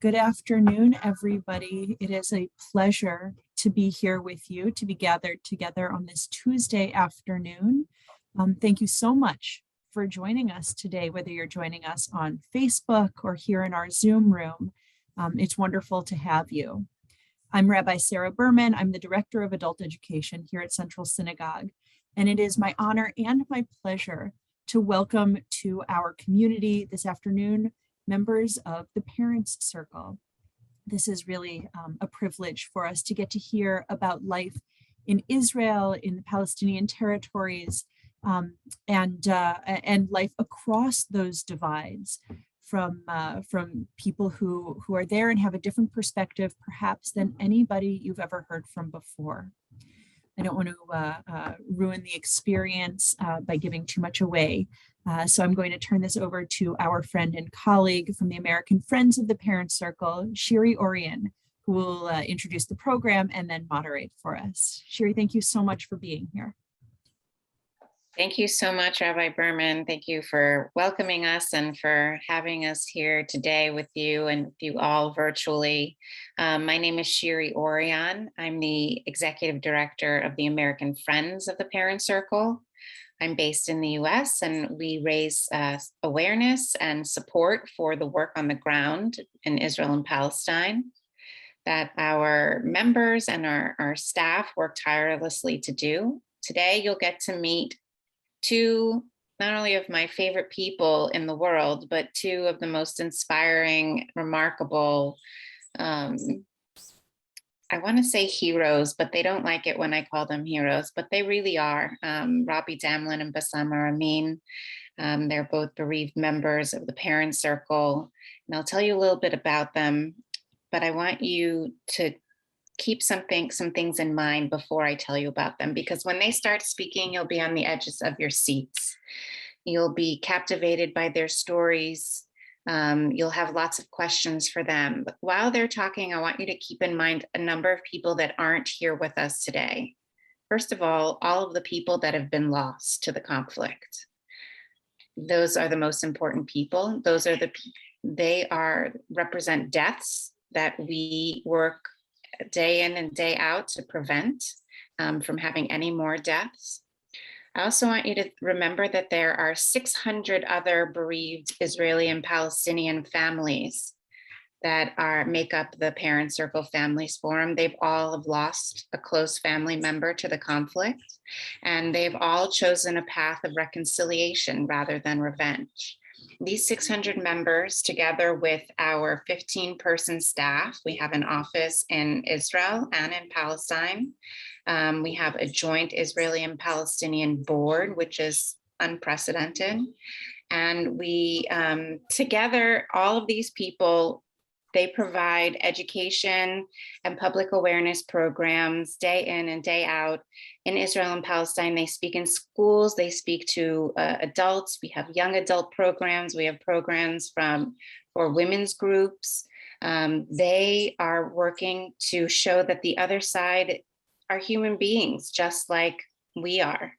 Good afternoon, everybody. It is a pleasure to be here with you, to be gathered together on this Tuesday afternoon. Thank you so much for joining us today, whether you're joining us on Facebook or here in our Zoom room. It's wonderful to have you. I'm Rabbi Sarah Berman. I'm the Director of Adult Education here at Central Synagogue, and it is my honor and my pleasure to welcome to our community this afternoon members of the Parents Circle. This is really a privilege for us to get to hear about life in Israel, in the Palestinian territories, and life across those divides from people who are there and have a different perspective, perhaps, than anybody you've ever heard from before. I don't want to ruin the experience by giving too much away. So I'm going to turn this over to our friend and colleague from the American Friends of the Parents Circle, Shiri Orion, who will introduce the program and then moderate for us. Shiri, thank you so much for being here. Thank you so much, Rabbi Berman. Thank you for welcoming us and for having us here today with you and with you all virtually. My name is Shiri Orion. I'm the Executive Director of the American Friends of the Parents Circle. I'm based in the US, and we raise awareness and support for the work on the ground in Israel and Palestine that our members and our staff work tirelessly to do. Today, you'll get to meet two, not only of my favorite people in the world, but two of the most inspiring, remarkable, I want to say heroes, but they don't like it when I call them heroes, but they really are. Rabbi Damlin and Bassam are Amin. They're both bereaved members of the Parents Circle, and I'll tell you a little bit about them, but I want you to keep some things in mind before I tell you about them, because when they start speaking, you'll be on the edges of your seats. You'll be captivated by their stories. You'll have lots of questions for them. But while they're talking, I want you to keep in mind a number of people that aren't here with us today. First of all of the people that have been lost to the conflict. Those are the most important people. They represent deaths that we work day in and day out to prevent from having any more deaths. I also want you to remember that there are 600 other bereaved Israeli and Palestinian families that make up the Parents Circle Families Forum. They've all have lost a close family member to the conflict, and they've all chosen a path of reconciliation rather than revenge. These 600 members, together with our 15-person staff, we have an office in Israel and in Palestine. We have a joint Israeli and Palestinian board, which is unprecedented. And we, together, all of these people, they provide education and public awareness programs day in and day out in Israel and Palestine. They speak in schools, they speak to adults. We have young adult programs. We have programs for women's groups. They are working to show that the other side are human beings, just like we are,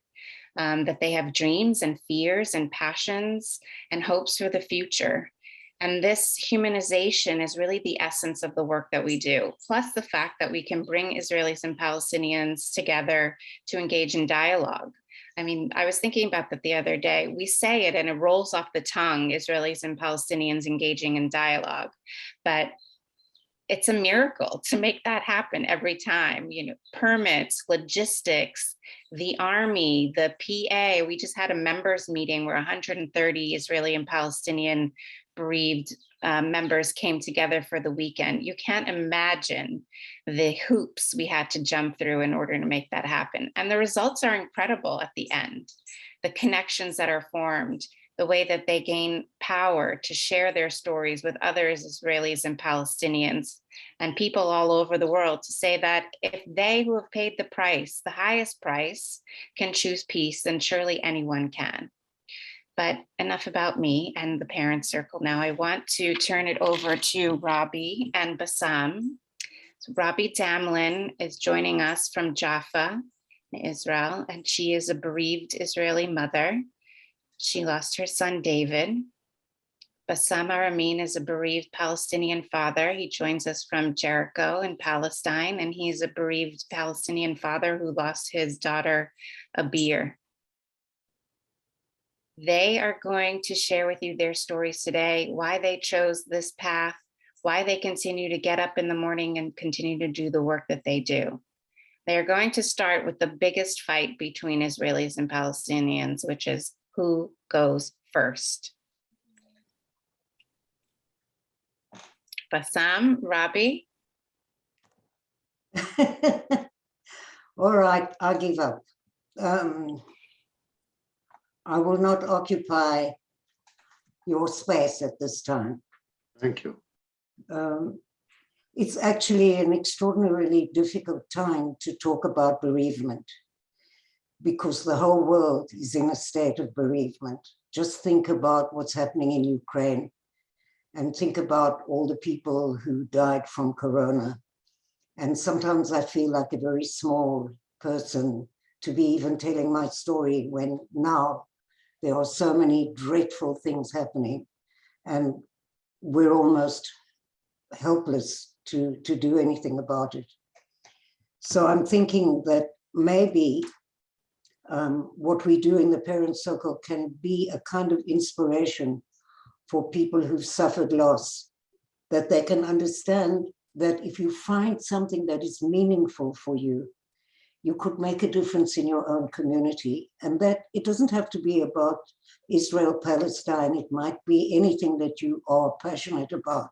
that they have dreams and fears and passions and hopes for the future. And this humanization is really the essence of the work that we do, plus the fact that we can bring Israelis and Palestinians together to engage in dialogue. I mean, I was thinking about that the other day. We say it and it rolls off the tongue, Israelis and Palestinians engaging in dialogue, but it's a miracle to make that happen every time. Permits, logistics, the army, the PA. We just had a members meeting where 130 Israeli and Palestinian bereaved members came together for the weekend. You can't imagine the hoops we had to jump through in order to make that happen. And the results are incredible at the end. The connections that are formed, the way that they gain power to share their stories with others, Israelis and Palestinians, and people all over the world, to say that if they who have paid the price, the highest price, can choose peace, then surely anyone can. But enough about me and the Parents Circle. Now I want to turn it over to Rabbi and Bassam. So Rabbi Damlin is joining us from Jaffa, Israel, and she is a bereaved Israeli mother. She lost her son, David. Bassam Aramin is a bereaved Palestinian father. He joins us from Jericho in Palestine, and he's a bereaved Palestinian father who lost his daughter, Abir. They are going to share with you their stories today, why they chose this path, why they continue to get up in the morning and continue to do the work that they do. They are going to start with the biggest fight between Israelis and Palestinians, which is who goes first. Bassam, Robbie. All right, I give up. I will not occupy your space at this time. Thank you. It's actually an extraordinarily difficult time to talk about bereavement because the whole world is in a state of bereavement. Just think about what's happening in Ukraine and think about all the people who died from corona. And sometimes I feel like a very small person to be even telling my story when now there are so many dreadful things happening and we're almost helpless to do anything about it. So I'm thinking that maybe what we do in the Parent Circle can be a kind of inspiration for people who've suffered loss, that they can understand that if you find something that is meaningful for you, you could make a difference in your own community, and that it doesn't have to be about Israel-Palestine. It might be anything that you are passionate about.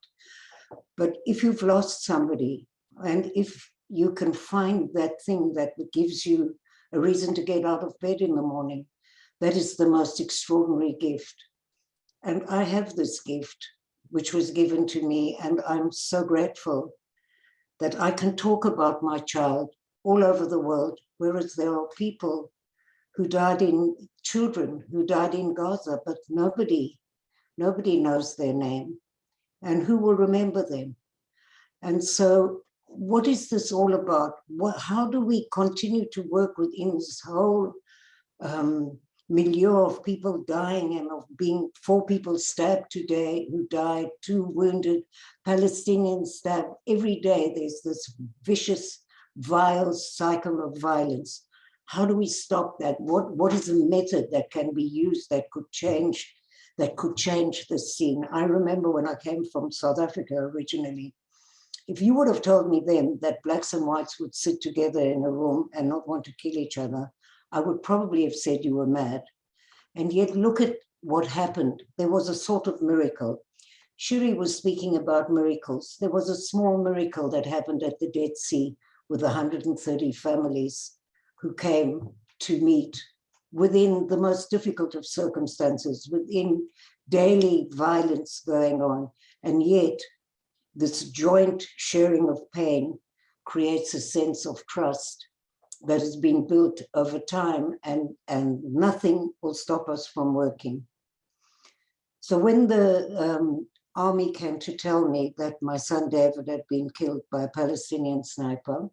But if you've lost somebody, and if you can find that thing that gives you a reason to get out of bed in the morning, that is the most extraordinary gift. And I have this gift, which was given to me, and I'm so grateful that I can talk about my child all over the world, whereas there are people who died children who died in Gaza, but nobody knows their name, and who will remember them. And so what is this all about? How do we continue to work within this whole milieu of people dying and of being 4 people stabbed today who died, 2 wounded, Palestinians stabbed. Every day there's this vicious, vile cycle of violence. How do we stop that? What is a method that can be used that could change the scene? I remember when I came from South Africa originally, if you would have told me then that blacks and whites would sit together in a room and not want to kill each other, I would probably have said you were mad. And yet look at what happened. There was a sort of miracle. Shiri was speaking about miracles. There was a small miracle that happened at the Dead Sea with 130 families who came to meet within the most difficult of circumstances, within daily violence going on. And yet this joint sharing of pain creates a sense of trust that has been built over time, and nothing will stop us from working. So when the army came to tell me that my son David had been killed by a Palestinian sniper,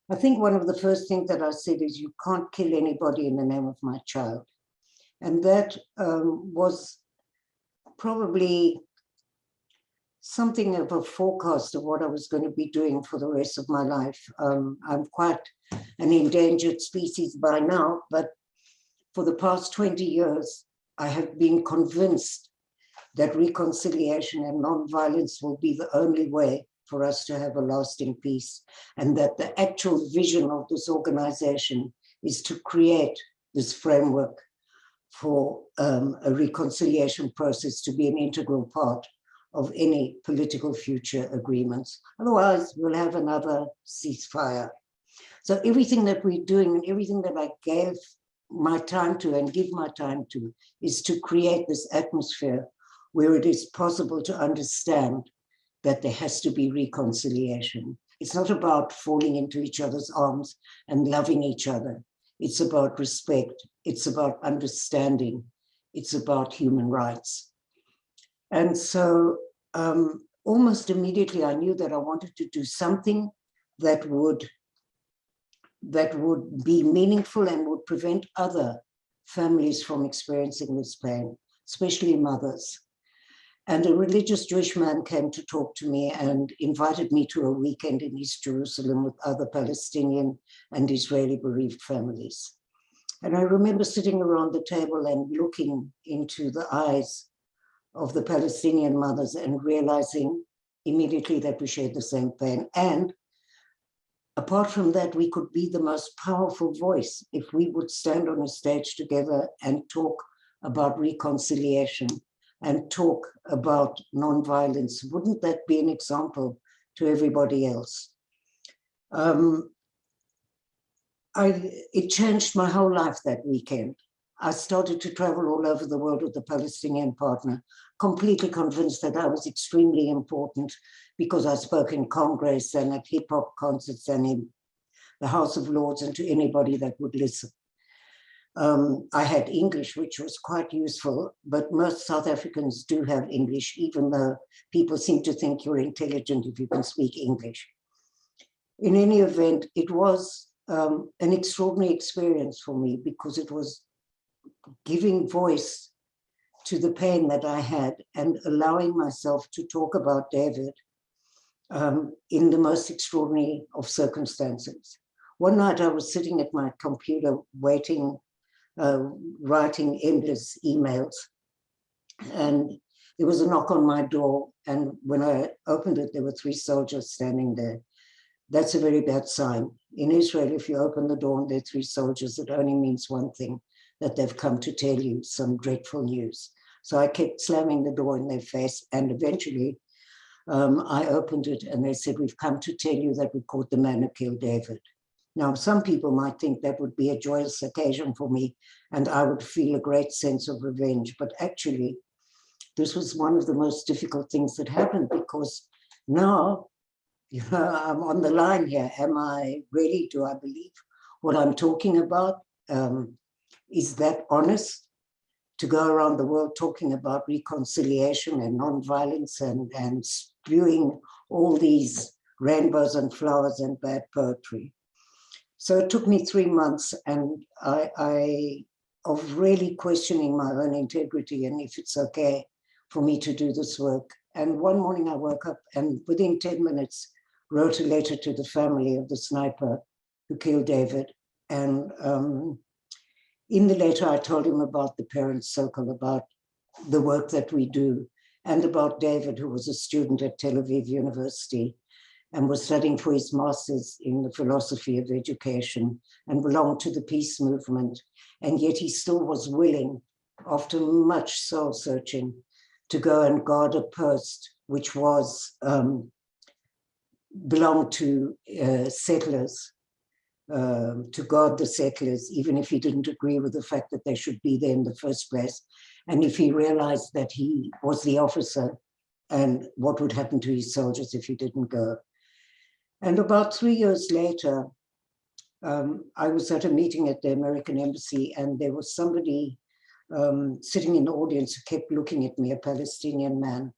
I think one of the first things that I said is, you can't kill anybody in the name of my child. And that was probably something of a forecast of what I was going to be doing for the rest of my life. I'm quite an endangered species by now, but for the past 20 years, I have been convinced that reconciliation and nonviolence will be the only way for us to have a lasting peace, and that the actual vision of this organization is to create this framework for a reconciliation process to be an integral part of any political future agreements. Otherwise, we'll have another ceasefire. So everything that we're doing and everything that I gave my time to and give my time to is to create this atmosphere where it is possible to understand that there has to be reconciliation. It's not about falling into each other's arms and loving each other. It's about respect. It's about understanding. It's about human rights. And so almost immediately I knew that I wanted to do something that would be meaningful and would prevent other families from experiencing this pain, especially mothers. And a religious Jewish man came to talk to me and invited me to a weekend in East Jerusalem with other Palestinian and Israeli bereaved families. And I remember sitting around the table and looking into the eyes of the Palestinian mothers and realizing immediately that we shared the same pain. And apart from that, we could be the most powerful voice if we would stand on a stage together and talk about reconciliation and talk about nonviolence. Wouldn't that be an example to everybody else? It changed my whole life that weekend. I started to travel all over the world with a Palestinian partner, completely convinced that I was extremely important because I spoke in Congress and at hip hop concerts and in the House of Lords and to anybody that would listen. I had English, which was quite useful, but most South Africans do have English, even though people seem to think you're intelligent if you can speak English. In any event, it was an extraordinary experience for me because it was giving voice to the pain that I had and allowing myself to talk about David in the most extraordinary of circumstances. One night I was sitting at my computer waiting, writing endless emails, and there was a knock on my door, and when I opened it, there were 3 soldiers standing there. That's a very bad sign. In Israel, if you open the door and there are 3 soldiers, it only means one thing, that they've come to tell you some dreadful news. So I kept slamming the door in their face, and eventually I opened it and they said, "We've come to tell you that we caught the man who killed David." Now, some people might think that would be a joyous occasion for me and I would feel a great sense of revenge. But actually, this was one of the most difficult things that happened because now, I'm on the line here. Am I ready? Do I believe what I'm talking about? Is that honest? To go around the world talking about reconciliation and nonviolence and spewing all these rainbows and flowers and bad poetry. So it took me 3 months and I of really questioning my own integrity and if it's okay for me to do this work. And one morning I woke up and within 10 minutes wrote a letter to the family of the sniper who killed David. And in the letter, I told him about the Parents Circle, about the work that we do, and about David, who was a student at Tel Aviv University and was studying for his master's in the philosophy of education and belonged to the peace movement. And yet he still was willing, after much soul searching, to go and guard a post which was belonged to settlers, to guard the settlers, even if he didn't agree with the fact that they should be there in the first place. And if he realized that he was the officer and what would happen to his soldiers if he didn't go. And about 3 years later, I was at a meeting at the American Embassy and there was somebody sitting in the audience who kept looking at me, a Palestinian man.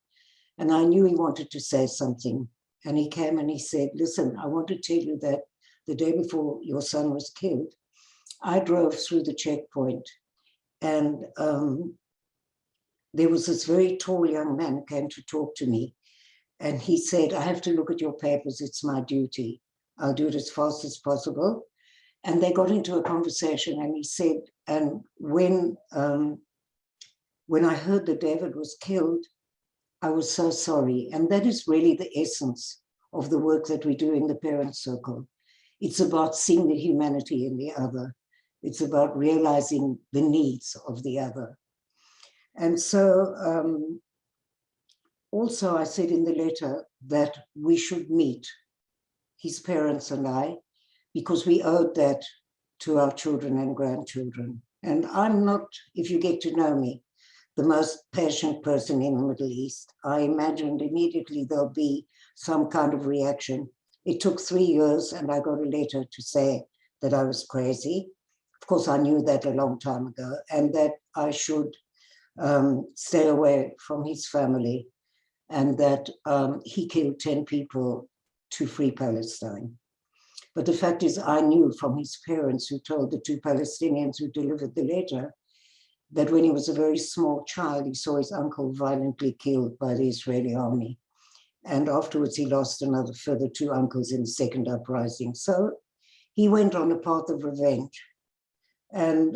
And I knew he wanted to say something. And he came and he said, "Listen, I want to tell you that the day before your son was killed, I drove through the checkpoint and there was this very tall young man who came to talk to me. And he said, I have to look at your papers. It's my duty. I'll do it as fast as possible." And they got into a conversation and he said, and when I heard that David was killed, I was so sorry. And that is really the essence of the work that we do in the Parents Circle. It's about seeing the humanity in the other. It's about realizing the needs of the other. And so also I said in the letter that we should meet, his parents and I, because we owed that to our children and grandchildren. And I'm not, if you get to know me, the most patient person in the Middle East. I imagined immediately there'll be some kind of reaction. It took 3 years and I got a letter to say that I was crazy. Of course, I knew that a long time ago, and that I should stay away from his family, and that he killed 10 people to free Palestine. But the fact is, I knew from his parents who told the 2 Palestinians who delivered the letter that when he was a very small child, he saw his uncle violently killed by the Israeli army. And afterwards, he lost another further 2 uncles in the second uprising. So he went on a path of revenge. And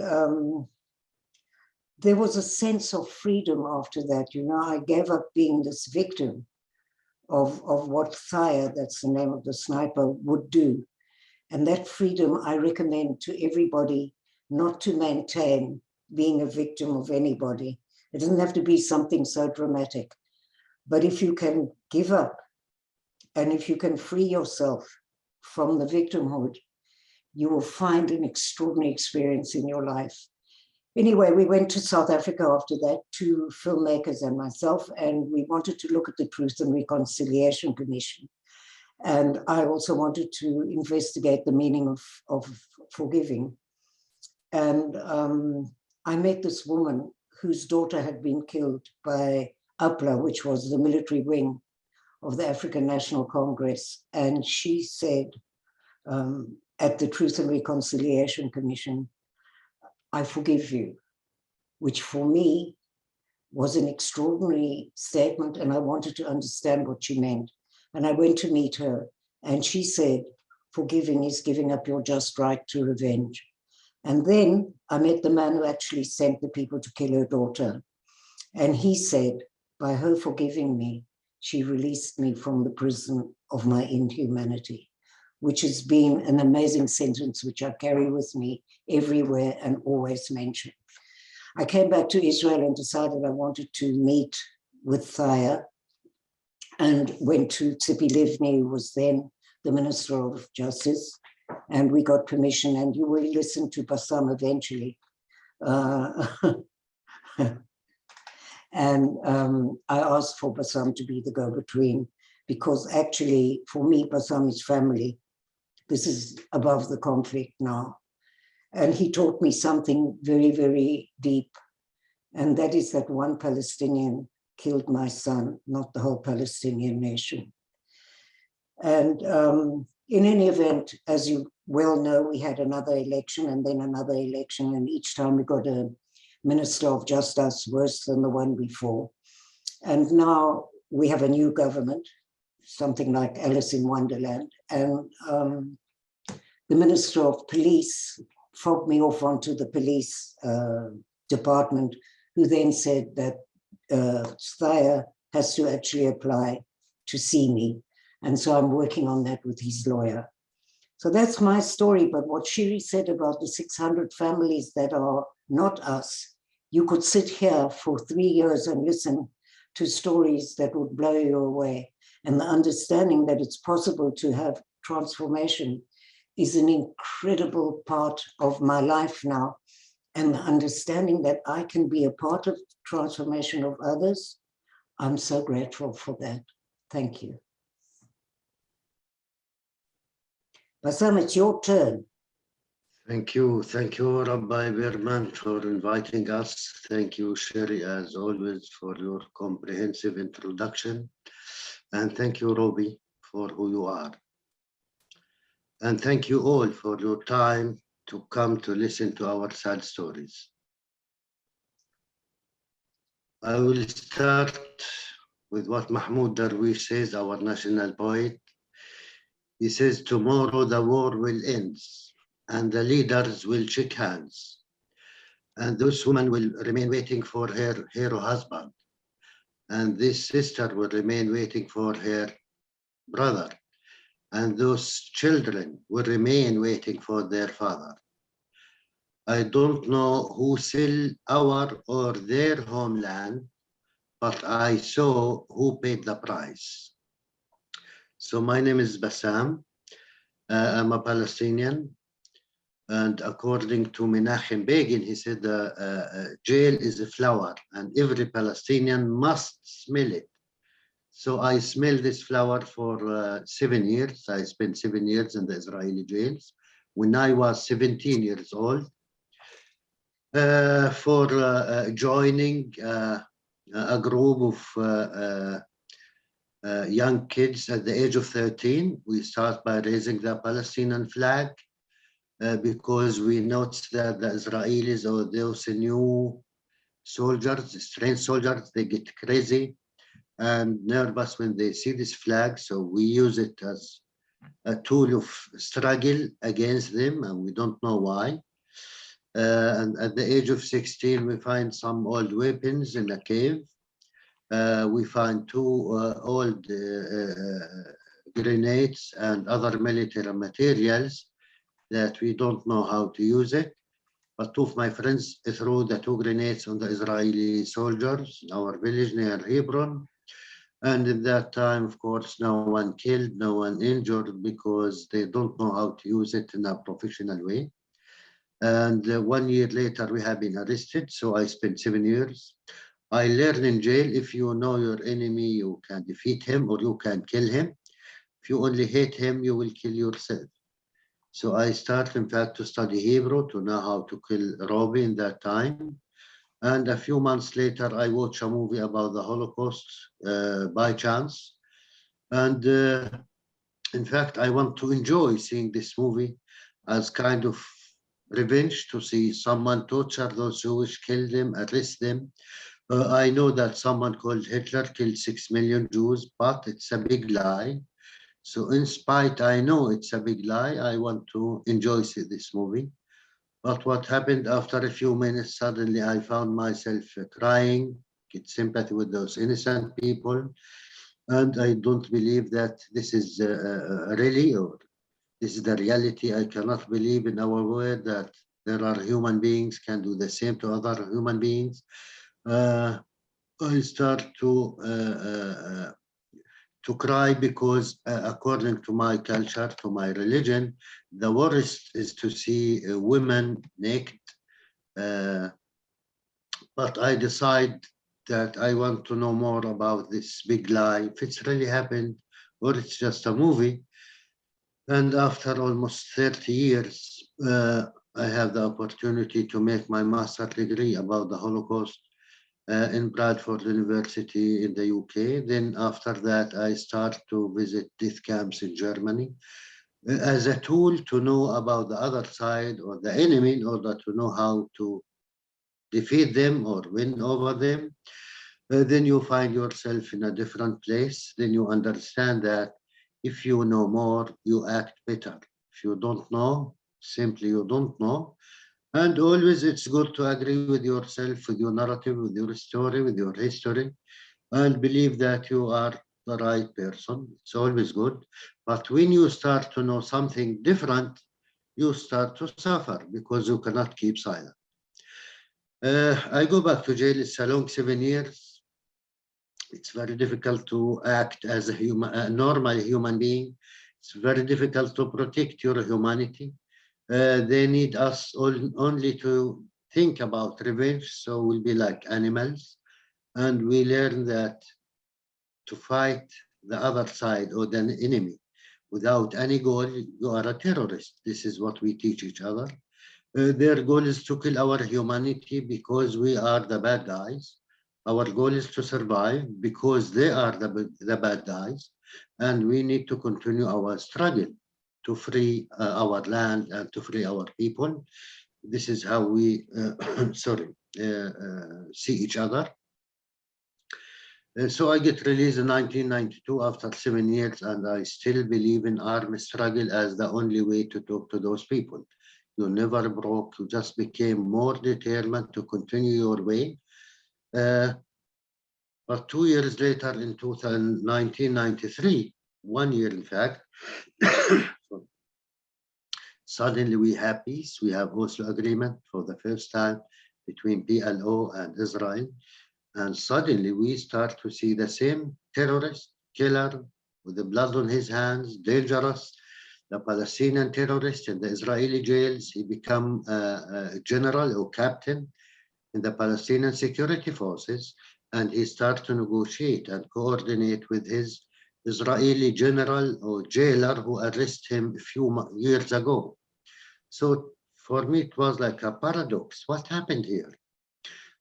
there was a sense of freedom after that. You know, I gave up being this victim of what Thaya, that's the name of the sniper, would do. And that freedom I recommend to everybody, not to maintain being a victim of anybody. It doesn't have to be something so dramatic. But if you can give up and if you can free yourself from the victimhood, you will find an extraordinary experience in your life. Anyway, we went to South Africa after that, 2 filmmakers and myself, and we wanted to look at the Truth and Reconciliation Commission. And I also wanted to investigate the meaning of forgiving. And I met this woman whose daughter had been killed by APLA, which was the military wing of the African National Congress. And she said at the Truth and Reconciliation Commission, I forgive you, which for me was an extraordinary statement, and I wanted to understand what she meant. And I went to meet her, and she said, forgiving is giving up your just right to revenge. And then I met the man who actually sent the people to kill her daughter. And he said, by her forgiving me, she released me from the prison of my inhumanity, which has been an amazing sentence which I carry with me everywhere and always mention. I came back to Israel and decided I wanted to meet with Thaya, and went to Tzipi Livni, who was then the Minister of Justice, and we got permission, and you will listen to Bassam eventually. And I asked for Bassam to be the go-between, because actually, for me, Bassam is family. This is above the conflict now. And he taught me something very, very deep, and that is that one Palestinian killed my son, not the whole Palestinian nation. And in any event, as you well know, we had another election and then another election, and each time we got a Minister of Justice worse than the one before. And now we have a new government, something like Alice in Wonderland. And the Minister of Police fobbed me off onto the police department, who then said that Thaya has to actually apply to see me. And so I'm working on that with his lawyer. So that's my story. But what Shiri said about the 600 families that are not us, you could sit here for 3 years and listen to stories that would blow you away. And the understanding that it's possible to have transformation is an incredible part of my life now. And the understanding that I can be a part of transformation of others, I'm so grateful for that. Thank you. Bassam, it's your turn. Thank you, Rabbi Berman, for inviting us. Thank you, Sherry, as always, for your comprehensive introduction. And thank you, Robbie, for who you are. And thank you all for your time to come to listen to our sad stories. I will start with what Mahmoud Darwish says, our national poet. He says, tomorrow the war will end and the leaders will shake hands. And this woman will remain waiting for her hero husband. And this sister will remain waiting for her brother. And those children will remain waiting for their father. I don't know who sell our or their homeland, but I saw who paid the price. So my name is Bassam. I'm a Palestinian. And according to Menachem Begin, he said jail is a flower and every Palestinian must smell it. So I smelled this flower for 7 years. I spent 7 years in the Israeli jails. When I was 17 years old, for joining a group of young kids at the age of 13. We start by raising the Palestinian flag because we noticed that the Israelis or those new soldiers, trained soldiers, they get crazy and nervous when they see this flag. So we use it as a tool of struggle against them, and we don't know why. And at the age of 16, we find some old weapons in a cave. We find two old grenades and other military materials that we don't know how to use it. But two of my friends threw the two grenades on the Israeli soldiers in our village near Hebron. And at that time, of course, no one killed, no one injured, because they don't know how to use it in a professional way. And 1 year later, we have been arrested. So I spent 7 years. I learned in jail, if you know your enemy, you can defeat him or you can kill him. If you only hate him, you will kill yourself. So I started, in fact, to study Hebrew, to know how to kill Robbie in that time. And a few months later, I watched a movie about the Holocaust by chance. And in fact, I want to enjoy seeing this movie as kind of revenge, to see someone torture those Jewish, kill them, arrest them. I know that someone called Hitler killed 6 million Jews, but it's a big lie. So in spite, I know it's a big lie, I want to enjoy this movie. But what happened after a few minutes, suddenly I found myself crying, get sympathy with those innocent people. And I don't believe that this is really, or this is the reality. I cannot believe in our world that there are human beings can do the same to other human beings. I start to cry because according to my culture, to my religion, the worst is to see women naked. But I decide that I want to know more about this big lie, if it's really happened or it's just a movie. And after almost 30 years, I have the opportunity to make my master's degree about the Holocaust in Bradford University in the UK. Then after that, I start to visit death camps in Germany as a tool to know about the other side or the enemy in order to know how to defeat them or win over them. Then you find yourself in a different place. Then you understand that if you know more, you act better. If you don't know, simply you don't know. And always it's good to agree with yourself, with your narrative, with your story, with your history, and believe that you are the right person. It's always good. But when you start to know something different, you start to suffer because you cannot keep silent. I go back to jail. It's a long 7 years. It's very difficult to act as a normal human being. It's very difficult to protect your humanity. They need us only to think about revenge, so we'll be like animals. And we learn that to fight the other side or the enemy without any goal, you are a terrorist. This is what we teach each other. Their goal is to kill our humanity because we are the bad guys. Our goal is to survive because they are the bad guys. And we need to continue our struggle to free our land and to free our people. This is how we, see each other. So I get released in 1992 after 7 years, and I still believe in armed struggle as the only way to talk to those people. You never broke, you just became more determined to continue your way. But 2 years later, in 1993, 1 year in fact, suddenly we have peace. We have Oslo agreement for the first time between PLO and Israel. And suddenly we start to see the same terrorist, killer with the blood on his hands, dangerous, the Palestinian terrorist in the Israeli jails. He become a general or captain in the Palestinian security forces, and he started to negotiate and coordinate with his Israeli general or jailer who arrested him a few years ago. So for me, it was like a paradox. What happened here?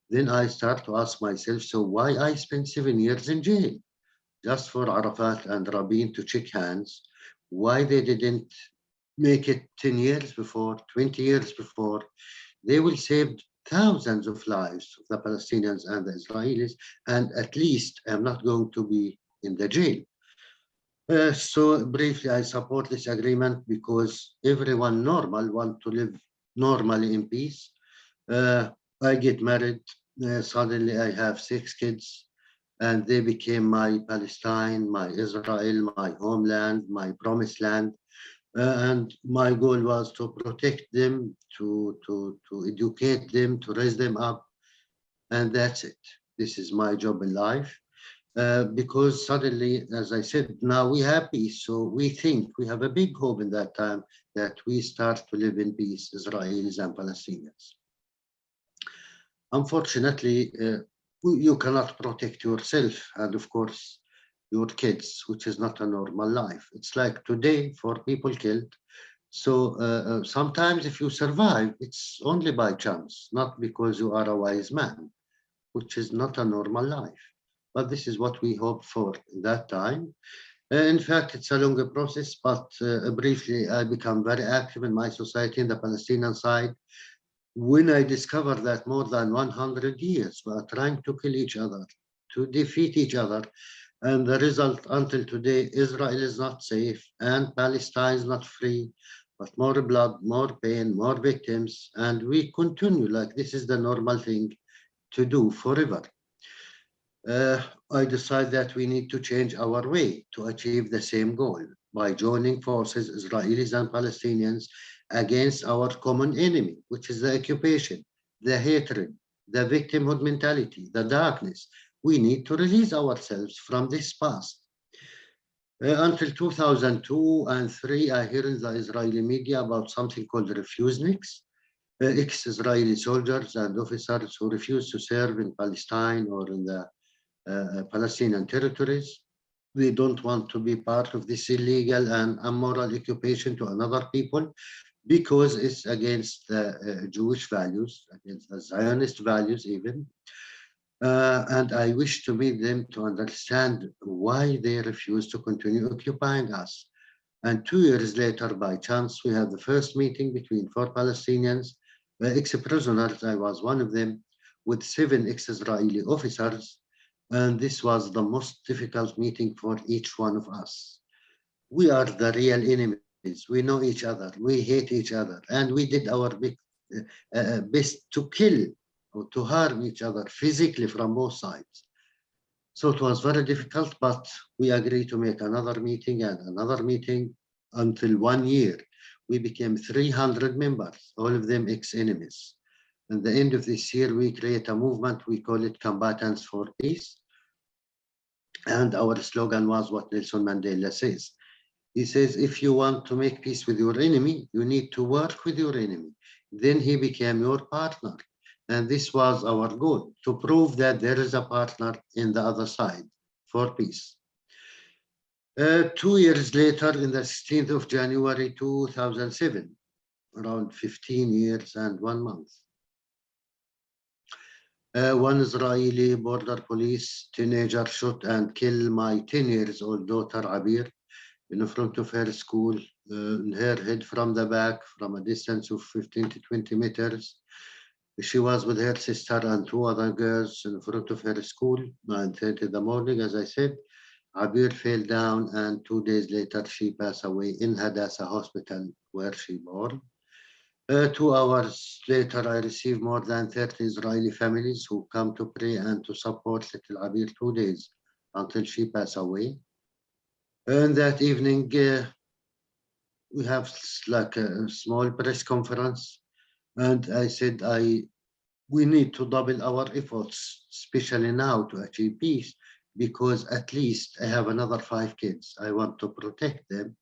Then I start to ask myself, so why I spent 7 years in jail? Just for Arafat and Rabin to shake hands. Why they didn't make it 10 years before, 20 years before? They will save thousands of lives of the Palestinians and the Israelis, and at least I'm not going to be in the jail. So briefly, I support this agreement because everyone normal want to live normally in peace. I get married, suddenly I have 6 kids, and they became my Palestine, my Israel, my homeland, my promised land. And my goal was to protect them, to educate them, to raise them up, and that's it. This is my job in life. Because suddenly, as I said, now we have peace. So we think we have a big hope in that time that we start to live in peace, Israelis and Palestinians. Unfortunately, you cannot protect yourself and, of course, your kids, which is not a normal life. It's like today for people killed. So sometimes if you survive, it's only by chance, not because you are a wise man, which is not a normal life. But this is what we hope for in that time. In fact, it's a longer process, but briefly, I become very active in my society in the Palestinian side. When I discovered that more than 100 years we are trying to kill each other, to defeat each other, and the result until today, Israel is not safe and Palestine is not free, but more blood, more pain, more victims, and we continue like this is the normal thing to do forever. I decide that we need to change our way to achieve the same goal by joining forces, Israelis and Palestinians, against our common enemy, which is the occupation, the hatred, the victimhood mentality, the darkness. We need to release ourselves from this past. Until 2002 and 3, I hear in the Israeli media about something called refuseniks, ex-Israeli soldiers and officers who refuse to serve in Palestine or in the Palestinian territories. We don't want to be part of this illegal and immoral occupation to another people because it's against the Jewish values, against the Zionist values even. And I wish to meet them to understand why they refuse to continue occupying us. And 2 years later, by chance, we had the first meeting between 4 Palestinians, ex-prisoners, I was one of them, with 7 ex-Israeli officers. And this was the most difficult meeting for each one of us. We are the real enemies. We know each other. We hate each other. And we did our best to kill or to harm each other physically from both sides. So it was very difficult, but we agreed to make another meeting and another meeting until 1 year. We became 300 members, all of them ex-enemies. At the end of this year, we create a movement. We call it Combatants for Peace. And our slogan was what Nelson Mandela says. He says, if you want to make peace with your enemy, you need to work with your enemy. Then he became your partner. And this was our goal, to prove that there is a partner in the other side for peace. 2 years later, in the 16th of January 2007, around 15 years and 1 month, one Israeli border police teenager shot and killed my 10 years old daughter, Abir, in front of her school, her head from the back, from a distance of 15 to 20 meters. She was with her sister and 2 other girls in front of her school, 9:30 in the morning, as I said. Abir fell down, and 2 days later, she passed away in Hadassah Hospital, where she born. 2 hours later, I received more than 30 Israeli families who come to pray and to support little Abir 2 days until she passed away. And that evening, we have like a small press conference. And I said, we need to double our efforts, especially now to achieve peace, because at least I have another 5 kids. I want to protect them.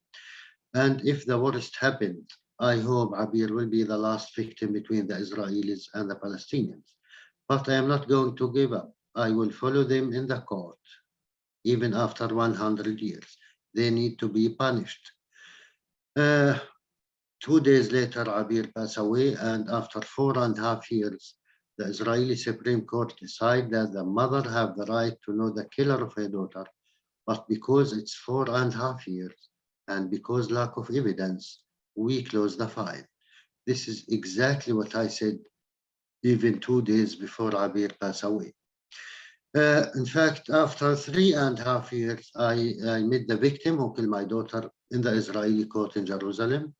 And if the worst happened, I hope Abir will be the last victim between the Israelis and the Palestinians. But I am not going to give up. I will follow them in the court, even after 100 years. They need to be punished. 2 days later, Abir passed away, and after 4.5 years, the Israeli Supreme Court decided that the mother have the right to know the killer of her daughter, but because it's 4.5 years, and because lack of evidence, we close the file. This is exactly what I said even 2 days before Abir passed away. In fact, after 3.5 years, I met the victim who killed my daughter in the Israeli court in Jerusalem.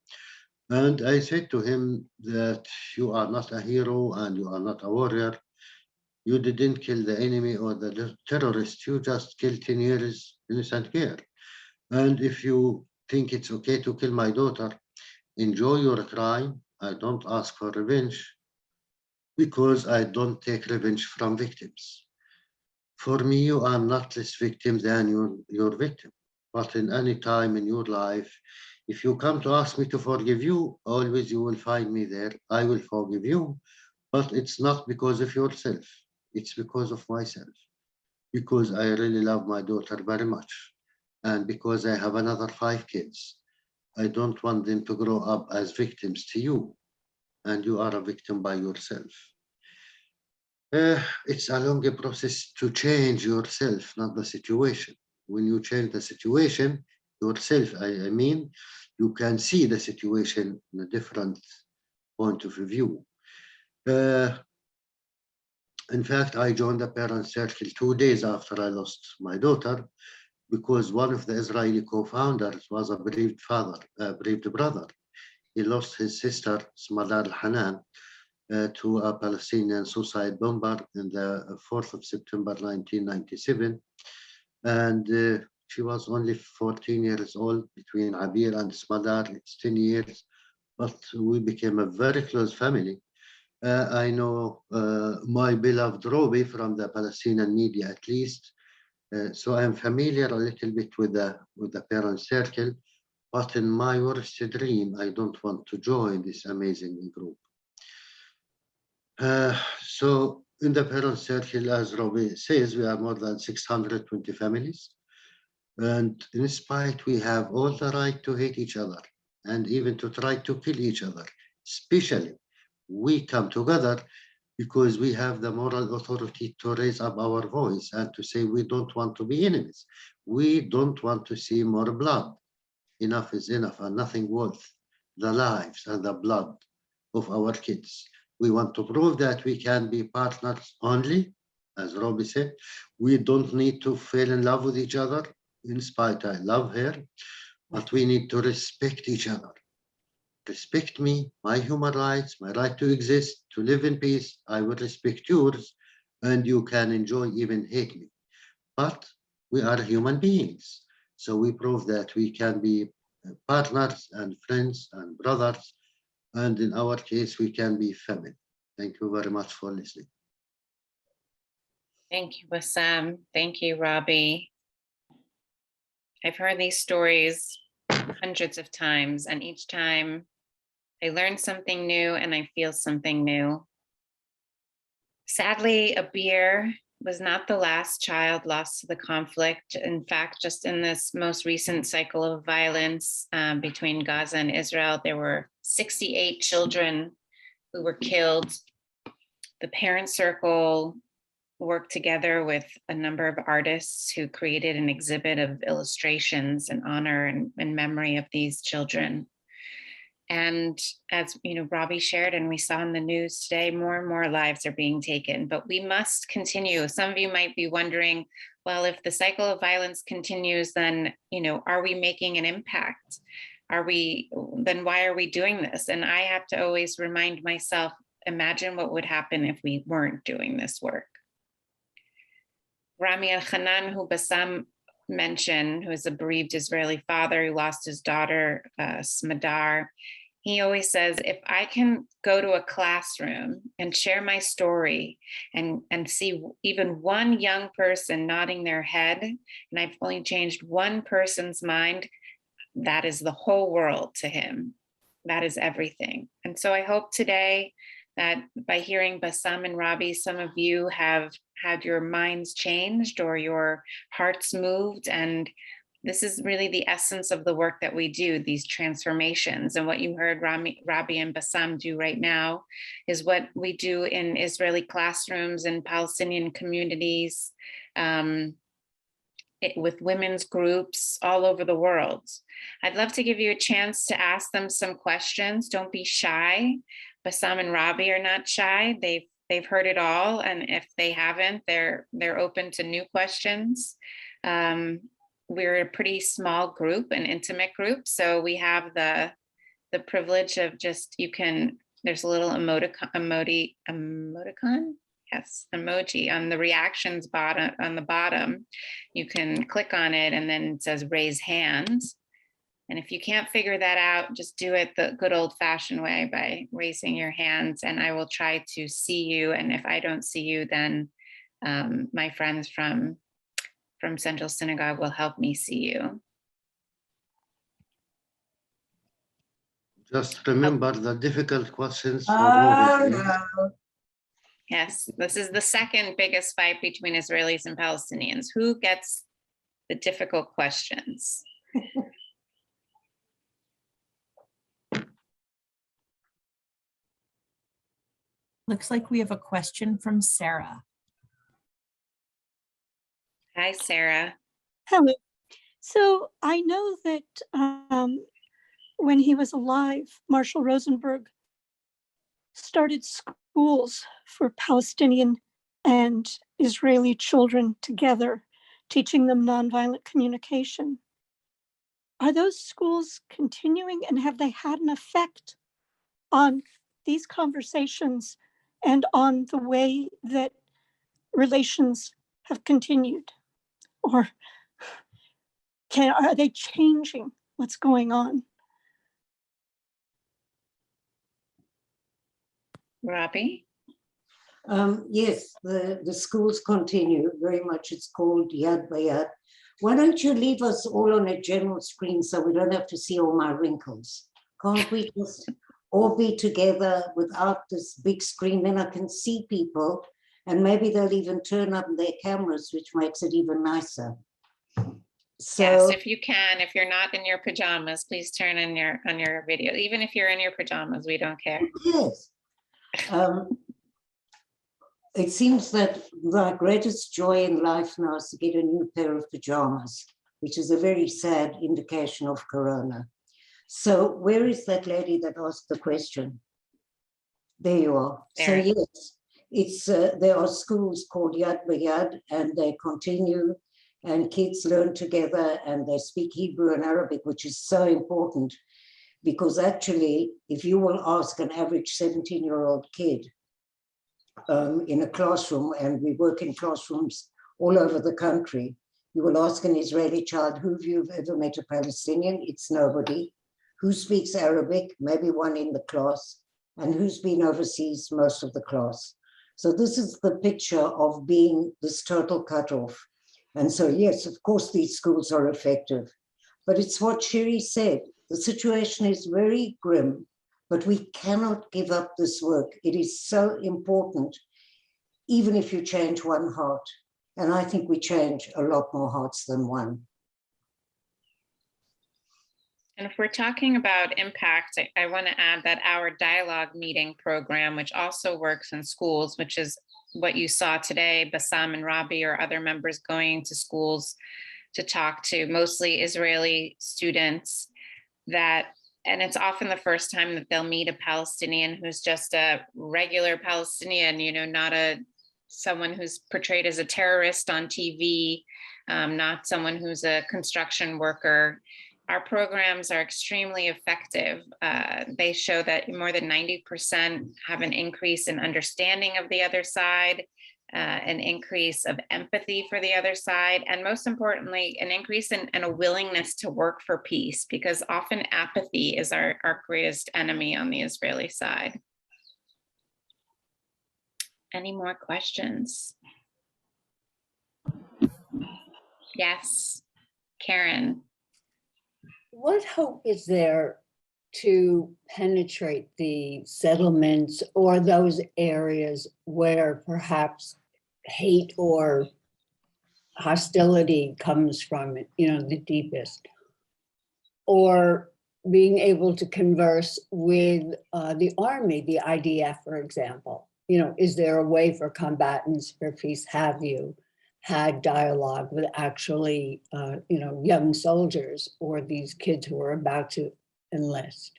And I said to him that you are not a hero and you are not a warrior. You didn't kill the enemy or the terrorist. You just killed 10 years innocent girl. And if you think it's okay to kill my daughter, enjoy your crime. I don't ask for revenge because I don't take revenge from victims. For me, you are not less victim than your victim. But in any time in your life, if you come to ask me to forgive you, always you will find me there. I will forgive you, but it's not because of yourself. It's because of myself. Because I really love my daughter very much. And because I have another 5 kids. I don't want them to grow up as victims to you. And you are a victim by yourself. It's a long process to change yourself, not the situation. When you change the situation, yourself, I mean, you can see the situation in a different point of view. In fact, I joined the parent circle 2 days after I lost my daughter because one of the Israeli co-founders was a bereaved father, a bereaved brother. He lost his sister, Smadar al-Hanan, to a Palestinian suicide bomber in the 4th of September 1997. And she was only 14 years old. Between Abir and Smadar, it's 10 years, but we became a very close family. I know my beloved Robi from the Palestinian media, at least. So I'm familiar a little bit with the parent circle, but in my worst dream, I don't want to join this amazing group. So in the parent circle, as Robi says, we are more than 620 families. And in spite, we have all the right to hate each other and even to try to kill each other. Especially, we come together because we have the moral authority to raise up our voice and to say we don't want to be enemies. We don't want to see more blood. Enough is enough and nothing worth the lives and the blood of our kids. We want to prove that we can be partners only, as Robbie said. We don't need to fall in love with each other. In spite, I love her, but we need to respect each other. Respect me, my human rights, my right to exist, to live in peace. I will respect yours, and you can enjoy, even hate me. But we are human beings. So we prove that we can be partners and friends and brothers. And in our case, we can be family. Thank you very much for listening. Thank you, Bassam. Thank you, Robbie. I've heard these stories hundreds of times, and each time I learn something new and I feel something new. Sadly, Abir was not the last child lost to the conflict. In fact, just in this most recent cycle of violence between Gaza and Israel, there were 68 children who were killed. The parent circle worked together with a number of artists who created an exhibit of illustrations in honor and memory of these children. And as Robbie shared, and we saw in the news today, more and more lives are being taken, but we must continue. Some of you might be wondering, well, if the cycle of violence continues, then, are we making an impact? Then why are we doing this? And I have to always remind myself, imagine what would happen if we weren't doing this work. Rami al-Hanan, who Bassam mentioned, who is a bereaved Israeli father who lost his daughter, Smadar, he always says, if I can go to a classroom and share my story and see even one young person nodding their head, and I've only changed one person's mind, that is the whole world to him. That is everything. And so I hope today that by hearing Bassam and Robbie, some of you have had your minds changed or your hearts moved. And this is really the essence of the work that we do, these transformations. And what you heard Robbie and Bassam do right now is what we do in Israeli classrooms and Palestinian communities, with women's groups all over the world. I'd love to give you a chance to ask them some questions. Don't be shy. Bassam and Robbie are not shy. They've they've heard it all, and if they haven't, they're open to new questions. We're a pretty small group, an intimate group, so we have the privilege of just, there's a little emoticon, yes, emoji on the reactions bottom, on the bottom. You can click on it and then it says raise hands. And if you can't figure that out, just do it the good old fashioned way by raising your hands, and I will try to see you. And if I don't see you, then my friends from Central Synagogue will help me see you. Just remember the difficult questions for Oh, Robbie. no. Yes, this is the second biggest fight between Israelis and Palestinians. Who gets the difficult questions? Looks like we have a question from Sarah. Hi, Sarah. Hello. So I know that when he was alive, Marshall Rosenberg started schools for Palestinian and Israeli children together, teaching them nonviolent communication. Are those schools continuing, and have they had an effect on these conversations and on the way that relations have continued? Or are they changing what's going on? Robbie? Yes, the schools continue very much. It's called Yad Bayad. Why don't you leave us all on a general screen so we don't have to see all my wrinkles? Can't we just all be together without this big screen? Then I can see people, and maybe they'll even turn up their cameras, which makes it even nicer. So, yes, if you can, if you're not in your pajamas, please turn on your video. Even if you're in your pajamas, we don't care. yes. It seems that my greatest joy in life now is to get a new pair of pajamas, which is a very sad indication of corona. So where is that lady that asked the question? There you are. There. So yes, it's there are schools called Yad Bayad, and they continue, and kids learn together, and they speak Hebrew and Arabic, which is so important, because actually, if you will ask an average 17-year-old kid in a classroom, and we work in classrooms all over the country, you will ask an Israeli child, who of you have ever met a Palestinian? It's nobody. Who speaks Arabic? Maybe one in the class. And who's been overseas? Most of the class. So this is the picture of being this total cutoff. And so, yes, of course, these schools are effective. But it's what Sherry said. The situation is very grim, but we cannot give up this work. It is so important, even if you change one heart. And I think we change a lot more hearts than one. And if we're talking about impact, I want to add that our dialogue meeting program, which also works in schools, which is what you saw today, Bassam and Robbie or other members going to schools to talk to mostly Israeli students, and it's often the first time that they'll meet a Palestinian who's just a regular Palestinian, not someone who's portrayed as a terrorist on TV, not someone who's a construction worker. Our programs are extremely effective. They show that more than 90% have an increase in understanding of the other side, an increase of empathy for the other side, and most importantly, an increase in a willingness to work for peace, because often apathy is our greatest enemy on the Israeli side. Any more questions? Yes, Karen. What hope is there to penetrate the settlements or those areas where perhaps hate or hostility comes from, the deepest? Or being able to converse with the army, the IDF, for example? Is there a way for combatants for peace? Have you had dialogue with actually, young soldiers or these kids who are about to enlist?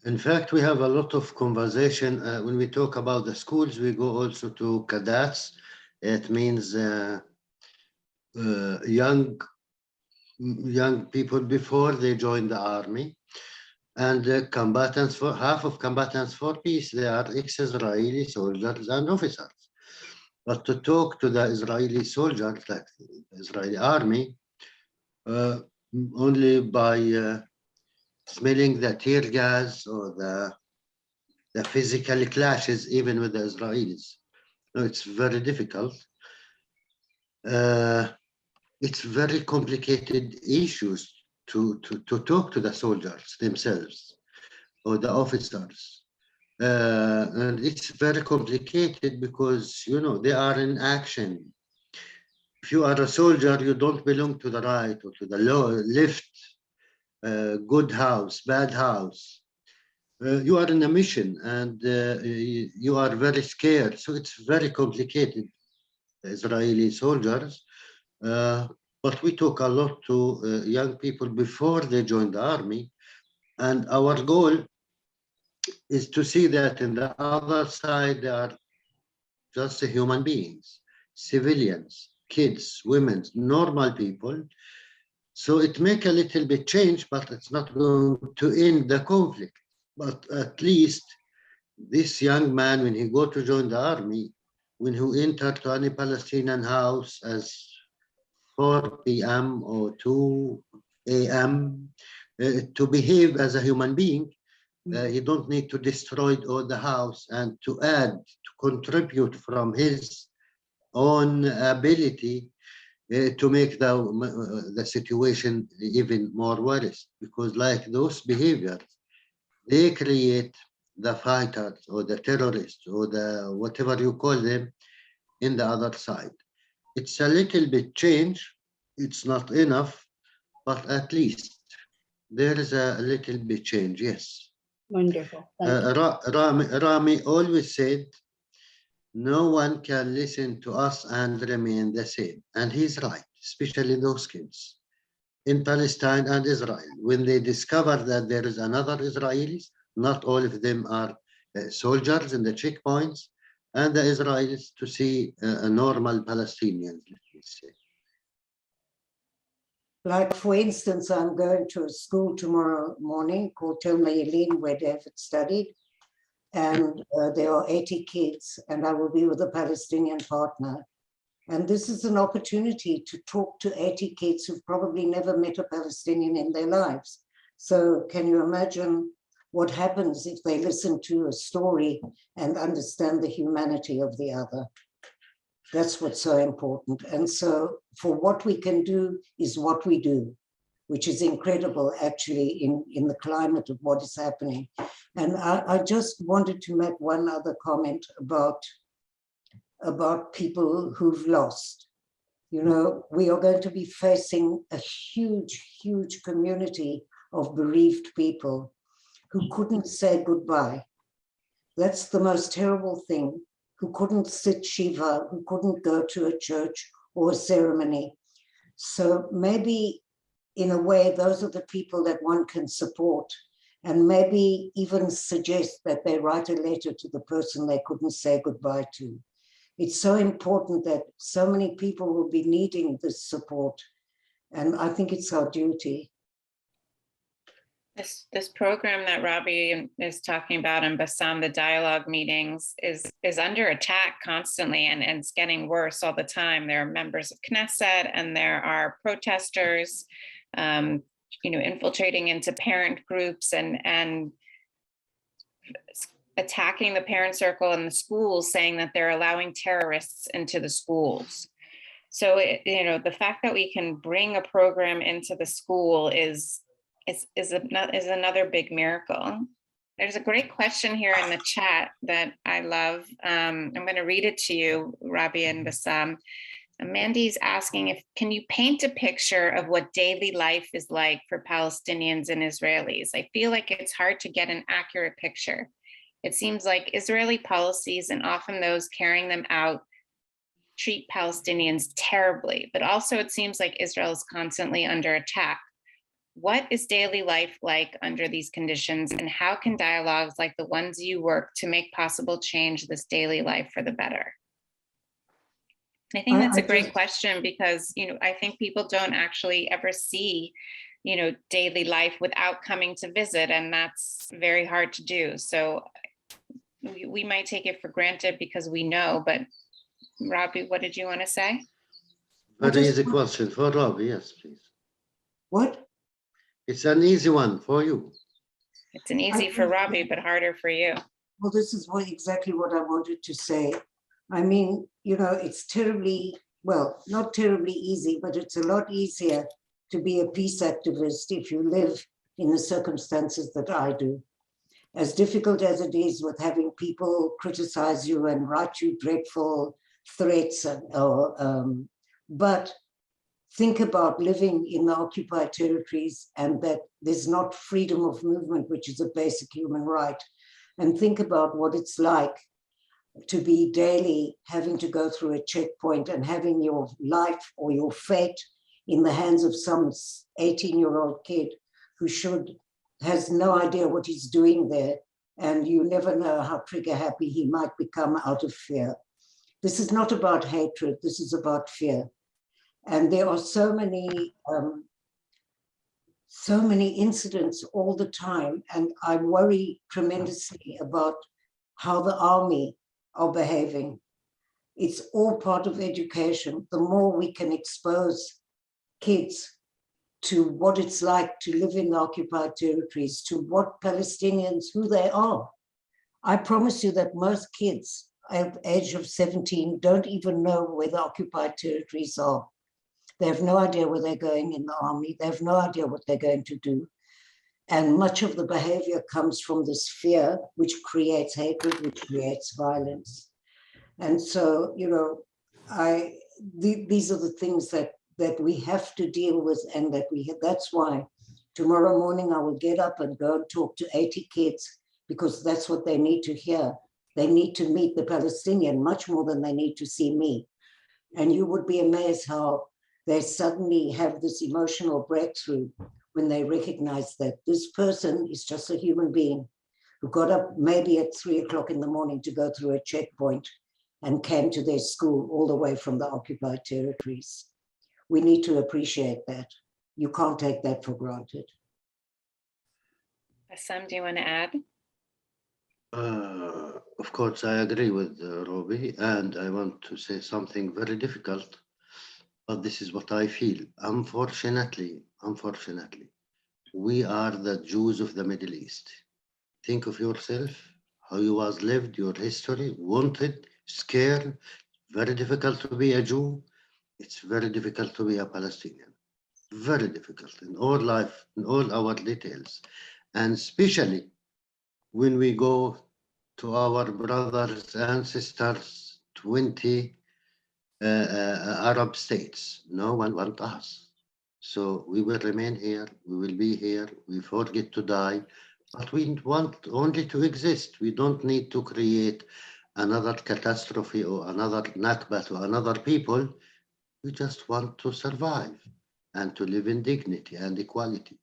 In fact, we have a lot of conversation when we talk about the schools. We go also to cadets. It means young people before they join the army, and combatants, for half of combatants for peace, they are ex-Israeli soldiers and officers. But to talk to the Israeli soldiers, like the Israeli army, only by smelling the tear gas or the physical clashes, even with the Israelis. No, it's very difficult. It's very complicated issues to talk to the soldiers themselves or the officers. And it's very complicated because, you know, they are in action. If you are a soldier, you don't belong to the right or to the left, good house, bad house. You are in a mission and you are very scared. So it's very complicated, Israeli soldiers. But we talk a lot to young people before they join the army. And our goal is to see that in the other side, they are just human beings, civilians, kids, women, normal people. So it make a little bit change, but it's not going to end the conflict. But at least this young man, when he go to join the army, when he enter to any Palestinian house as 4 p.m. or 2 a.m., to behave as a human being, he don't need to destroy all the house and to add, to contribute from his own ability to make the situation even more worse. Because like those behaviors, they create the fighters or the terrorists or the whatever you call them in the other side. It's a little bit change. It's not enough, but at least there is a little bit change, yes. Wonderful. Thank you. Rami always said, no one can listen to us and remain the same. And he's right, especially those kids in Palestine and Israel. When they discover that there is another Israelis, not all of them are soldiers in the checkpoints, and the Israelis to see a normal Palestinians, let me say. Like, for instance, I'm going to a school tomorrow morning called Tel Mayelin, where David studied, and there are 80 kids, and I will be with a Palestinian partner. And this is an opportunity to talk to 80 kids who've probably never met a Palestinian in their lives. So can you imagine what happens if they listen to a story and understand the humanity of the other? That's what's so important. And so for what we can do is what we do, which is incredible actually in the climate of what is happening. And I just wanted to make one other comment about people who've lost. You know, we are going to be facing a huge, huge community of bereaved people who couldn't say goodbye. That's the most terrible thing, who couldn't sit Shiva, who couldn't go to a church or a ceremony. So maybe in a way, those are the people that one can support, and maybe even suggest that they write a letter to the person they couldn't say goodbye to. It's so important that so many people will be needing this support, and I think it's our duty. This program that Robbie is talking about in Bassam, the dialogue meetings, is under attack constantly, and it's getting worse all the time. There are members of Knesset and there are protesters, infiltrating into parent groups and attacking the parent circle and the schools, saying that they're allowing terrorists into the schools. So, the fact that we can bring a program into the school is another big miracle. There's a great question here in the chat that I love. I'm going to read it to you, Rabbi and Bassam. Mandy's asking, can you paint a picture of what daily life is like for Palestinians and Israelis? I feel like it's hard to get an accurate picture. It seems like Israeli policies, and often those carrying them out, treat Palestinians terribly, but also it seems like Israel is constantly under attack. What is daily life like under these conditions, and how can dialogues like the ones you work to make possible change this daily life for the better? I think that's a great question because, I think people don't actually ever see, daily life without coming to visit, and that's very hard to do. So we might take it for granted because we know, but Robbie, what did you want to say? Very easy question for Robbie, yes, please. What? It's an easy one for you. It's an easy for Robbie, but harder for you. Well, this is exactly what I wanted to say. I mean, it's terribly, well, not terribly easy, but it's a lot easier to be a peace activist if you live in the circumstances that I do. As difficult as it is with having people criticize you and write you dreadful threats, but think about living in the occupied territories and that there's not freedom of movement, which is a basic human right. And think about what it's like to be daily having to go through a checkpoint and having your life or your fate in the hands of some 18-year-old kid who has no idea what he's doing there. And you never know how trigger happy he might become out of fear. This is not about hatred. This is about fear. And there are so many incidents all the time. And I worry tremendously about how the army are behaving. It's all part of education. The more we can expose kids to what it's like to live in the occupied territories, to what Palestinians, who they are. I promise you that most kids at the age of 17 don't even know where the occupied territories are. They have no idea where they're going in the army. They have no idea what they're going to do. And much of the behavior comes from this fear, which creates hatred, which creates violence. And so, these are the things that we have to deal with, and that's why tomorrow morning I will get up and go and talk to 80 kids, because that's what they need to hear. They need to meet the Palestinian much more than they need to see me. And you would be amazed how they suddenly have this emotional breakthrough when they recognize that this person is just a human being who got up maybe at 3 o'clock in the morning to go through a checkpoint and came to their school all the way from the occupied territories. We need to appreciate that. You can't take that for granted. Bassam, do you want to add? Of course, I agree with Robbie, and I want to say something very difficult, but this is what I feel. Unfortunately, we are the Jews of the Middle East. Think of yourself, how you was lived, your history, wanted, scared, very difficult to be a Jew. It's very difficult to be a Palestinian. Very difficult in all life, in all our details. And especially when we go to our brothers and sisters, 20 Arab states, no one wants us. So we will remain here, we will be here, we forget to die, but we want only to exist. We don't need to create another catastrophe or another Nakba to another people. We just want to survive and to live in dignity and equality.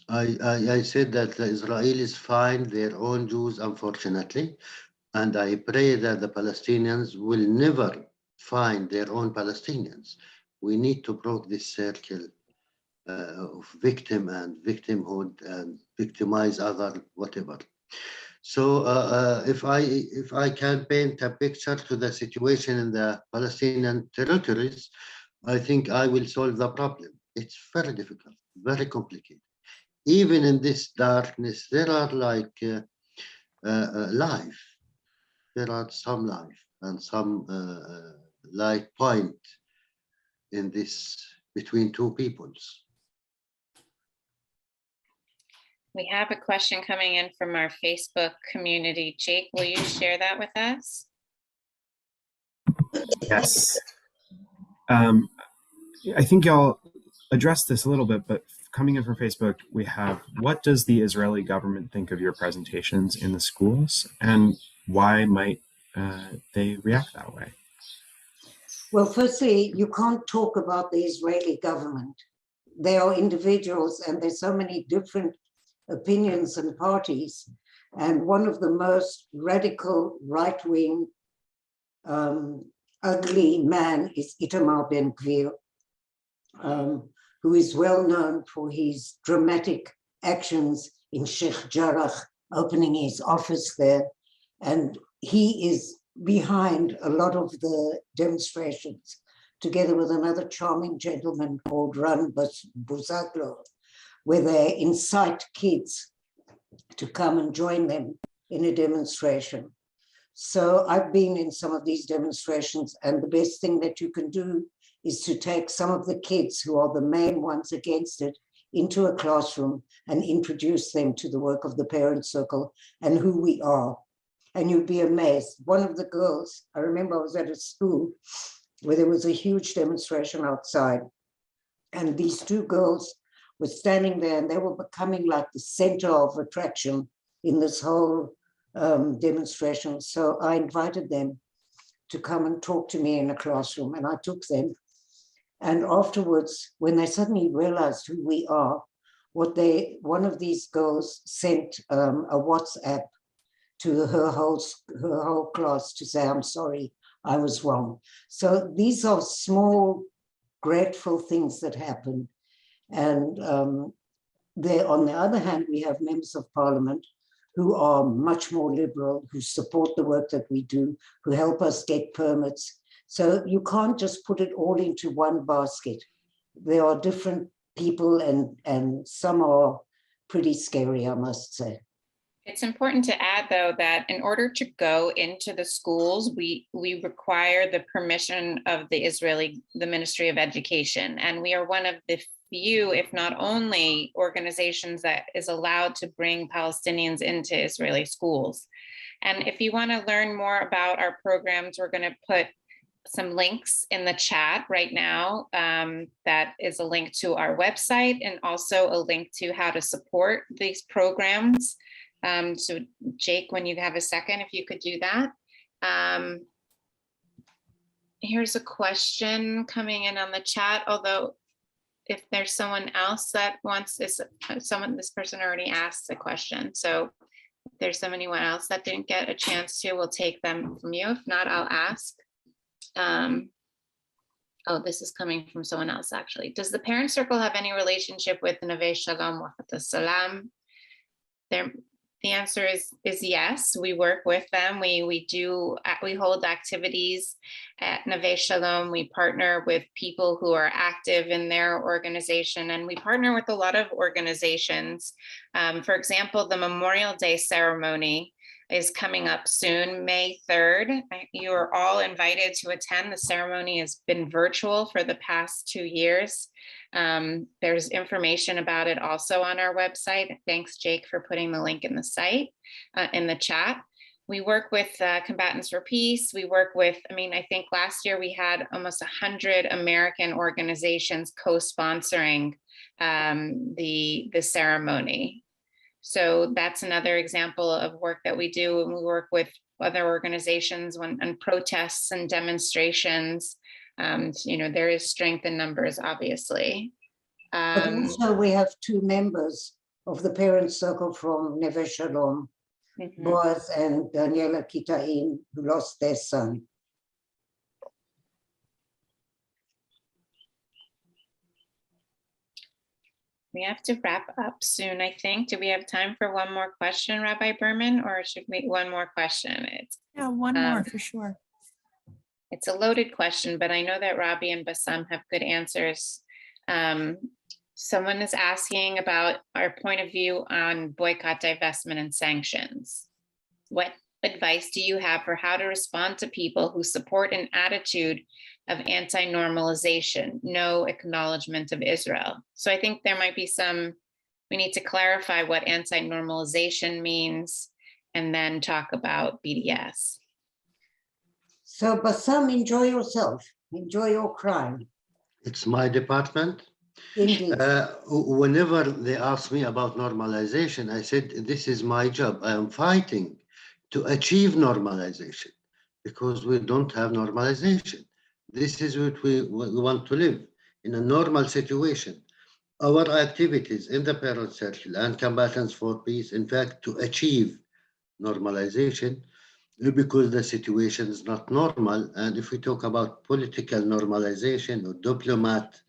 I said that the Israelis find their own Jews, unfortunately, and I pray that the Palestinians will never find their own Palestinians. We need to break this circle of victim and victimhood and victimize other whatever. So if I can paint a picture to the situation in the Palestinian territories, I think I will solve the problem. It's very difficult, very complicated. Even in this darkness, there are like life. There are some life and some light point in this between two peoples. We have a question coming in from our Facebook community. Jake, will you share that with us? Yes. I think y'all addressed this a little bit, but coming in from Facebook, we have, what does the Israeli government think of your presentations in the schools, and why might they react that way? Well, firstly, you can't talk about the Israeli government they are individuals, and there's so many different opinions and parties. And one of the most radical right-wing ugly man is Itamar Ben-Gvir, who is well known for his dramatic actions in Sheikh Jarrah, opening his office there. And he is behind a lot of the demonstrations, together with another charming gentleman called Ran Buzaglo, where they incite kids to come and join them in a demonstration. So I've been in some of these demonstrations, and the best thing that you can do is to take some of the kids who are the main ones against it into a classroom and introduce them to the work of the parent circle and who we are. And you'd be amazed. One of the girls, I remember I was at a school where there was a huge demonstration outside, and these two girls were standing there, and they were becoming like the center of attraction in this whole demonstration. So I invited them to come and talk to me in a classroom, and I took them. And afterwards, when they suddenly realized who we are, one of these girls sent a WhatsApp to her whole class to say, I'm sorry, I was wrong. So these are small, grateful things that happen. And there, on the other hand, we have members of parliament who are much more liberal, who support the work that we do, who help us get permits. So you can't just put it all into one basket. There are different people, and some are pretty scary, I must say. It's important to add, though, that in order to go into the schools, we require the permission of the Ministry of Education. And we are one of the few, if not only, organizations that is allowed to bring Palestinians into Israeli schools. And if you want to learn more about our programs, we're going to put some links in the chat right now. That is a link to our website, and also a link to how to support these programs. So Jake, when you have a second, if you could do that. Here's a question coming in on the chat, although if there's someone else that wants this, this person already asked a question. So if there's anyone else that didn't get a chance to, we'll take them from you. If not, I'll ask. Oh, this is coming from someone else, actually. Does the parent circle have any relationship with Neve Shalom Waqt Salam? The answer is yes. We work with them. We hold activities at Neve Shalom. We partner with people who are active in their organization, and we partner with a lot of organizations. For example, the Memorial Day ceremony is coming up soon, May 3rd. You are all invited to attend. The ceremony has been virtual for the past 2 years. There's information about it also on our website. Thanks, Jake, for putting the link in the site, in the chat. We work with Combatants for Peace. We work with, I think last year we had almost 100 American organizations co-sponsoring the ceremony. So that's another example of work that we do. And we work with other organizations on protests and demonstrations. There is strength in numbers, obviously. But also we have 2 members of the parent circle from Neve Shalom, Boaz and Daniela Kitain, who lost their son. We have to wrap up soon, I think. Do we have time for one more question, Rabbi Berman, or should we one more question? Yeah, one more for sure. It's a loaded question, but I know that Rabbi and Bassam have good answers. Someone is asking about our point of view on boycott, divestment, and sanctions. What advice do you have for how to respond to people who support an attitude of anti-normalization, no acknowledgement of Israel? So I think there might be we need to clarify what anti-normalization means and then talk about BDS. So Bassam, enjoy yourself, enjoy your crime. It's my department. Indeed. Whenever they ask me about normalization, I said, this is my job. I am fighting to achieve normalization because we don't have normalization. This is what we want to live in, a normal situation. our activities in the parent circle and combatants for peace, in fact, to achieve normalization, because the situation is not normal. And if we talk about political normalization or diplomat,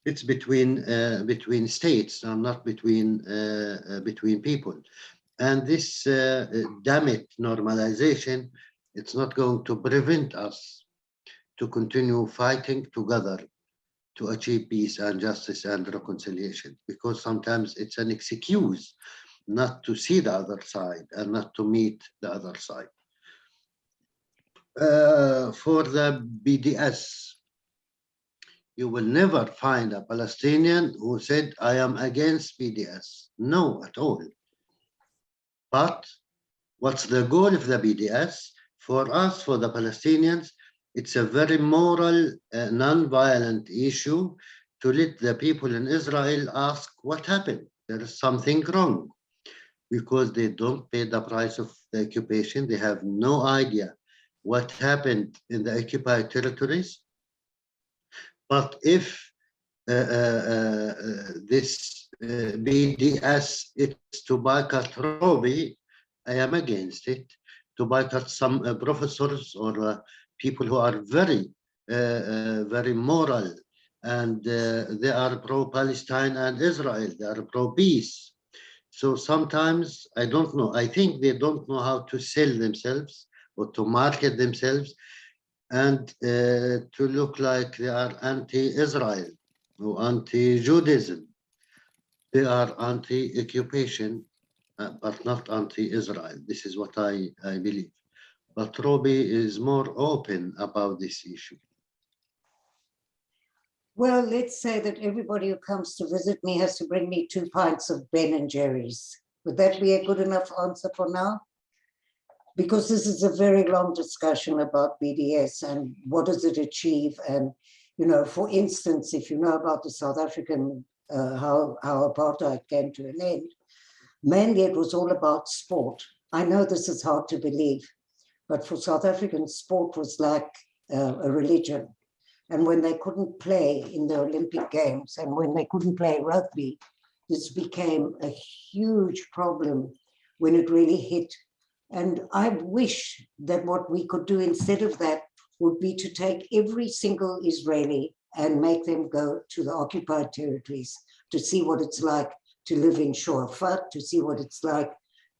it's between states and not between people. And this damn it normalization, it's not going to prevent us to continue fighting together to achieve peace and justice and reconciliation, because sometimes it's an excuse not to see the other side and not to meet the other side. For the BDS, you will never find a Palestinian who said, I am against BDS. No, at all. But what's the goal of the BDS? For us, for the Palestinians, it's a very moral, non-violent issue to let the people in Israel ask what happened. There is something wrong, because they don't pay the price of the occupation. They have no idea what happened in the occupied territories. But if this BDS is to boycott Robi, I am against it. To boycott some professors or people who are very, very moral, and they are pro-Palestine and Israel. They are pro-peace. So sometimes, I don't know, I think they don't know how to sell themselves or to market themselves, and to look like they are anti-Israel or anti-Judaism. They are anti-occupation, but not anti-Israel. This is what I believe. But Robi is more open about this issue. Well, let's say that everybody who comes to visit me has to bring me 2 pints of Ben and Jerry's. Would that be a good enough answer for now? Because this is a very long discussion about BDS and what does it achieve. And, you know, for instance, if you know about the South African, how apartheid came to an end, mainly it was all about sport. I know this is hard to believe, but for South Africans, sport was like a religion. And when they couldn't play in the Olympic Games and when they couldn't play rugby, this became a huge problem when it really hit. And I wish that what we could do instead of that would be to take every single Israeli and make them go to the occupied territories to see what it's like to live in Shorafat, to see what it's like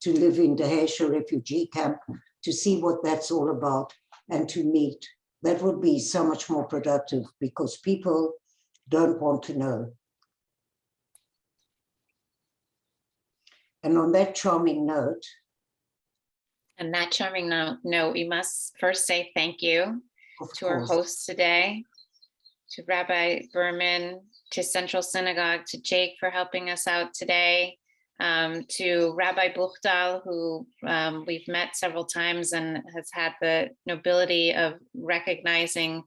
to live in Dahesha refugee camp, to see what that's all about and to meet. That would be so much more productive because people don't want to know. And on that charming note, we must first say thank you to our hosts today, to Rabbi Berman, to Central Synagogue, to Jake for helping us out today, to Rabbi Buchdahl, who we've met several times and has had the nobility of recognizing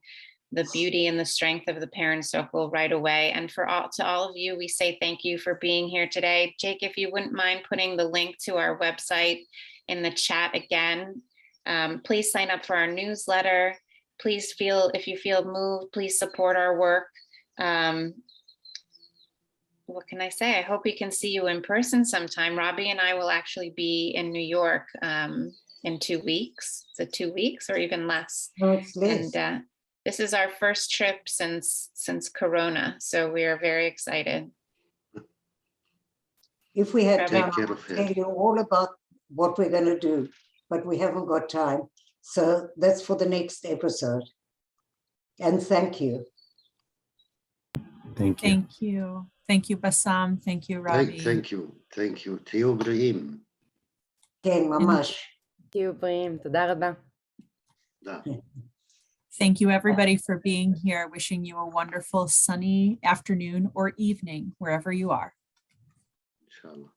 the beauty and the strength of the parent circle right away. And to all of you, we say thank you for being here today. Jake, if you wouldn't mind putting the link to our website in the chat again, please sign up for our newsletter. Please if you feel moved, please support our work. What can I say? I hope we can see you in person sometime. Robbie and I will actually be in New York in 2 weeks. Is it 2 weeks or even less? No, it's less. And this is our first trip since Corona, so we are very excited. If we had time, Take care I of would it. tell you all about what we're going to do, but we haven't got time. So that's for the next episode. And thank you. Thank you. Thank you. Thank you, Bassam. Thank you, Robbie. Thank you. Thank you. Teo Brahim. כן, ממש. תהיו בריאים, תודה רבה. Thank you, everybody, for being here. Wishing you a wonderful sunny afternoon or evening, wherever you are. Inshallah.